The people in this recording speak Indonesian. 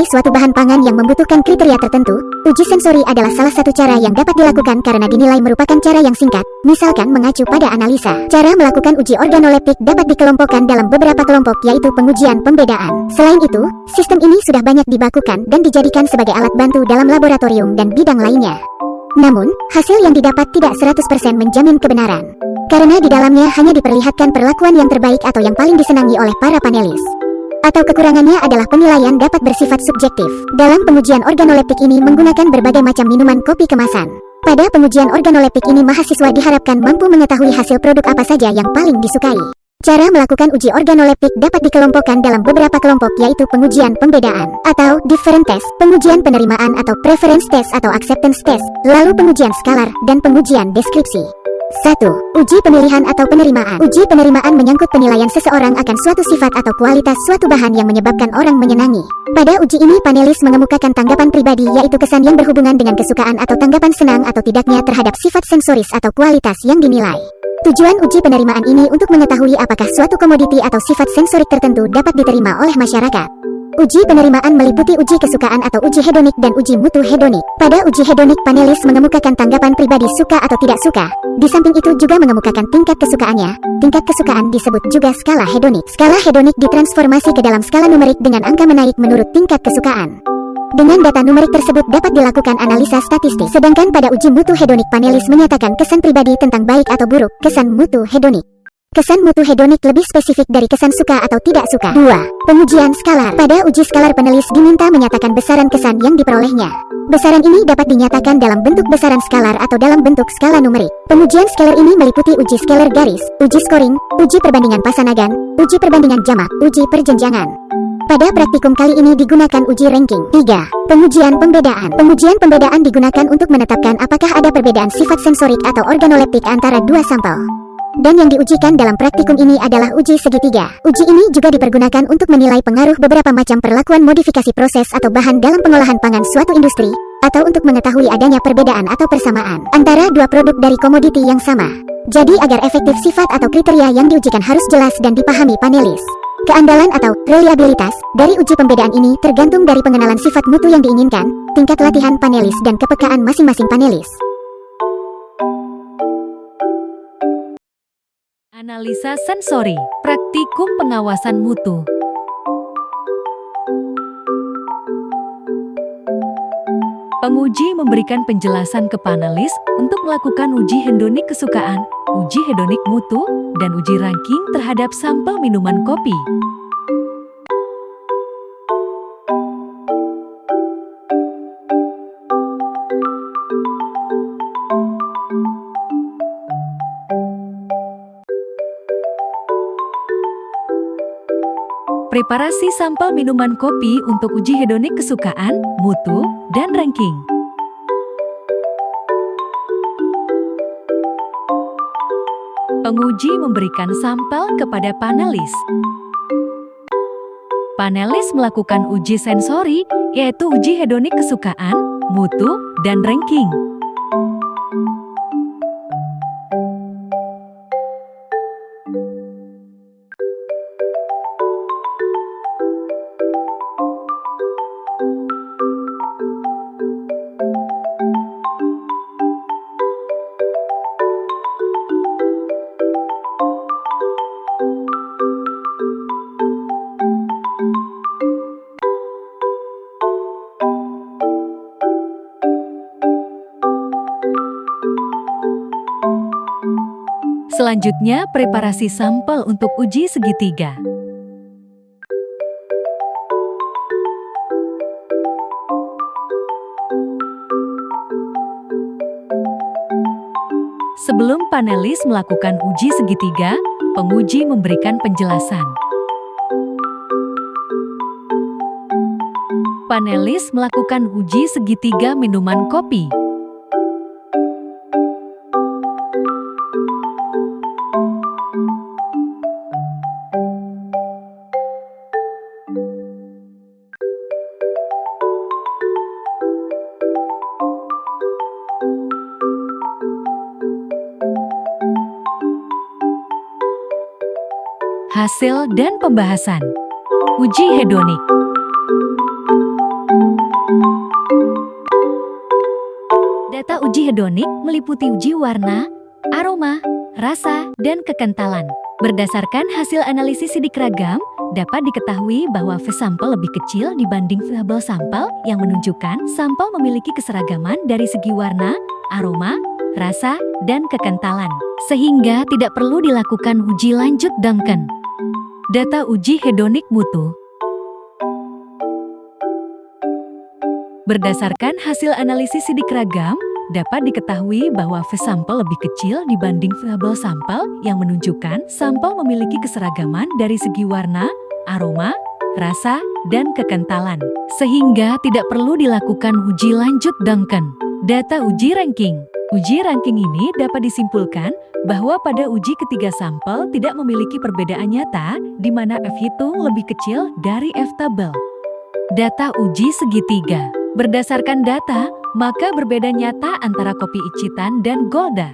menilai suatu bahan pangan yang membutuhkan kriteria tertentu, uji sensori adalah salah satu cara yang dapat dilakukan karena dinilai merupakan cara yang singkat, misalkan mengacu pada analisa. Cara melakukan uji organoleptik dapat dikelompokkan dalam beberapa kelompok yaitu pengujian pembedaan. Selain itu, sistem ini sudah banyak dibakukan dan dijadikan sebagai alat bantu dalam laboratorium dan bidang lainnya. Namun, hasil yang didapat tidak 100% menjamin kebenaran. Karena di dalamnya hanya diperlihatkan perlakuan yang terbaik atau yang paling disenangi oleh para panelis. Atau kekurangannya adalah penilaian dapat bersifat subjektif. Dalam pengujian organoleptik ini menggunakan berbagai macam minuman kopi kemasan. Pada pengujian organoleptik ini mahasiswa diharapkan mampu mengetahui hasil produk apa saja yang paling disukai. Cara melakukan uji organoleptik dapat dikelompokkan dalam beberapa kelompok yaitu pengujian pembedaan atau different test, pengujian penerimaan atau preference test atau acceptance test, lalu pengujian skalar, dan pengujian deskripsi. 1. Uji pemilihan atau penerimaan. Uji penerimaan menyangkut penilaian seseorang akan suatu sifat atau kualitas suatu bahan yang menyebabkan orang menyenangi. Pada uji ini panelis mengemukakan tanggapan pribadi yaitu kesan yang berhubungan dengan kesukaan atau tanggapan senang atau tidaknya terhadap sifat sensoris atau kualitas yang dinilai. Tujuan uji penerimaan ini untuk mengetahui apakah suatu komoditi atau sifat sensorik tertentu dapat diterima oleh masyarakat. Uji penerimaan meliputi uji kesukaan atau uji hedonik dan uji mutu hedonik. Pada uji hedonik, panelis mengemukakan tanggapan pribadi suka atau tidak suka. Di samping itu juga mengemukakan tingkat kesukaannya. Tingkat kesukaan disebut juga skala hedonik. Skala hedonik ditransformasi ke dalam skala numerik dengan angka menaik menurut tingkat kesukaan. Dengan data numerik tersebut dapat dilakukan analisa statistik. Sedangkan pada uji mutu hedonik, panelis menyatakan kesan pribadi tentang baik atau buruk kesan mutu hedonik. Kesan mutu hedonik lebih spesifik dari kesan suka atau tidak suka. 2. Pengujian skalar. Pada uji skalar panelis diminta menyatakan besaran kesan yang diperolehnya. Besaran ini dapat dinyatakan dalam bentuk besaran skalar atau dalam bentuk skala numerik. Pengujian skalar ini meliputi uji skalar garis, uji scoring, uji perbandingan pasanagan, uji perbandingan jamak, uji perjenjangan. Pada praktikum kali ini digunakan uji ranking. 3. Pengujian pembedaan. Pengujian pembedaan digunakan untuk menetapkan apakah ada perbedaan sifat sensorik atau organoleptik antara dua sampel. Dan yang diujikan dalam praktikum ini adalah uji segitiga. Uji ini juga dipergunakan untuk menilai pengaruh beberapa macam perlakuan modifikasi proses atau bahan dalam pengolahan pangan suatu industri, atau untuk mengetahui adanya perbedaan atau persamaan antara dua produk dari komoditi yang sama. Jadi agar efektif sifat atau kriteria yang diujikan harus jelas dan dipahami panelis. Keandalan atau reliabilitas dari uji pembedaan ini tergantung dari pengenalan sifat mutu yang diinginkan, tingkat latihan panelis dan kepekaan masing-masing panelis. Analisa sensori, praktikum pengawasan mutu. Penguji memberikan penjelasan ke panelis untuk melakukan uji hedonik kesukaan, uji hedonik mutu, dan uji ranking terhadap sampel minuman kopi. Preparasi sampel minuman kopi untuk uji hedonik kesukaan, mutu, dan ranking. Penguji memberikan sampel kepada panelis. Panelis melakukan uji sensori, yaitu uji hedonik kesukaan, mutu, dan ranking. Selanjutnya, preparasi sampel untuk uji segitiga. Sebelum panelis melakukan uji segitiga, penguji memberikan penjelasan. Panelis melakukan uji segitiga minuman kopi. Hasil dan pembahasan. Uji hedonik. Data uji hedonik meliputi uji warna, aroma, rasa, dan kekentalan. Berdasarkan hasil analisis sidik ragam, dapat diketahui bahwa fase sampel lebih kecil dibanding variabel sampel yang menunjukkan sampel memiliki keseragaman dari segi warna, aroma, rasa, dan kekentalan. Sehingga tidak perlu dilakukan uji lanjut Duncan. Data uji hedonik mutu. Berdasarkan hasil analisis sidik ragam, dapat diketahui bahwa fase sampel lebih kecil dibanding variabel sampel yang menunjukkan sampel memiliki keseragaman dari segi warna, aroma, rasa, dan kekentalan. Sehingga tidak perlu dilakukan uji lanjut Duncan. Data uji ranking. Uji ranking ini dapat disimpulkan bahwa pada uji ketiga sampel tidak memiliki perbedaan nyata di mana F hitung lebih kecil dari F tabel. Data uji segitiga. Berdasarkan data, maka berbeda nyata antara kopi icitan dan Golda.